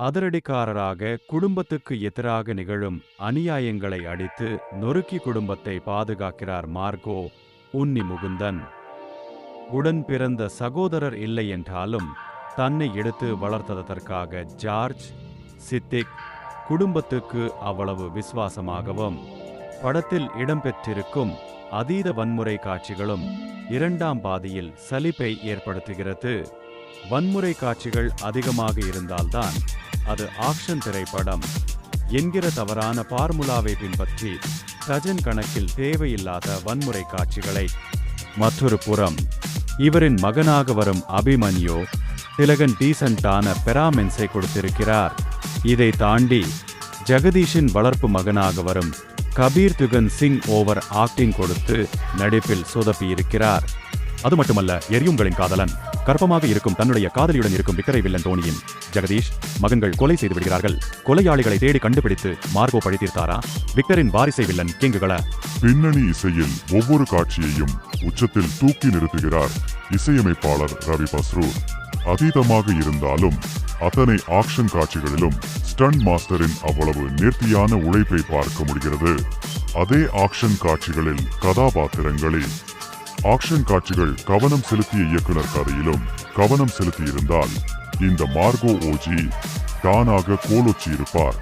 அதிரடிக்காரராக குடும்பத்துக்கு எதிராக நிகழும் அநியாயங்களை அடித்து நொறுக்கி குடும்பத்தை பாதுகாக்கிறார் மார்கோ. உன்னி முகுந்தன் உடன் பிறந்த சகோதரர் இல்லை என்றாலும் தன்னை எடுத்து வளர்த்ததற்காக ஜார்ஜ் சித்திக் குடும்பத்துக்கு அவ்வளவு விசுவாசமாகவும் படத்தில் இடம்பெற்றிருக்கும் அதீத வன்முறை காட்சிகளும் இரண்டாம் பாதியில் சலிப்பை ஏற்படுத்துகிறது. வன்முறை காட்சிகள் அதிகமாக இருந்தால்தான் அது ஆக்ஷன் திரைப்படம் என்கிற தவறான பார்முலாவை பின்பற்றி டஜன் கணக்கில் தேவையில்லாத வன்முறை காட்சிகளை. மற்றொரு புறம் இவரின் மகனாக வரும் அபிமன்யு திலகன் டீசென்டான பெராமென்ஸை கொடுத்திருக்கிறார். இதை தாண்டி ஜெகதீஷின் வளர்ப்பு மகனாக வரும் கபீர் துகன் சிங் ஓவர் ஆக்டிங் கொடுத்து நடிப்பில் சொதப்பியிருக்கிறார். அது மட்டுமல்ல, எரியுங்களின் காதலன் கர்ப்பமாக இருக்கும் தன்னுடைய காதலியுடன் இருக்கும் விக்கரை வில்லன் டோனியின் ஜெகதீஷ் மகன்கள் கொலை செய்து விடுகிறார்கள். கொலையாளிகளை தேடி கண்டுபிடித்து மார்கோ பழி தீர்த்தாரா? விக்டரின் வாரிசை வில்லன் கிங்குகள. பின்னணி இசையில் ஒவ்வொரு காட்சியையும் உச்சத்தில் தூக்கி நிறுத்துகிறார் இசையமைப்பாளர் ரவி பஸ்ரூர். அதீதமாக இருந்தாலும் அத்தனை ஆக்ஷன் காட்சிகளிலும் ஸ்டண்ட் மாஸ்டரின் அவ்வளவு நேர்த்தியான உழைப்பை பார்க்க முடிகிறது. அதே ஆக்ஷன் காட்சிகளில் கதாபாத்திரங்களில் ஆக்ஷன் காட்சிகள் கவனம் செலுத்திய இயக்குனர் கதையிலும் கவனம் செலுத்தியிருந்தால் இந்த மார்கோ ஓஜி தானாக கோலொச்சி இருப்பார்.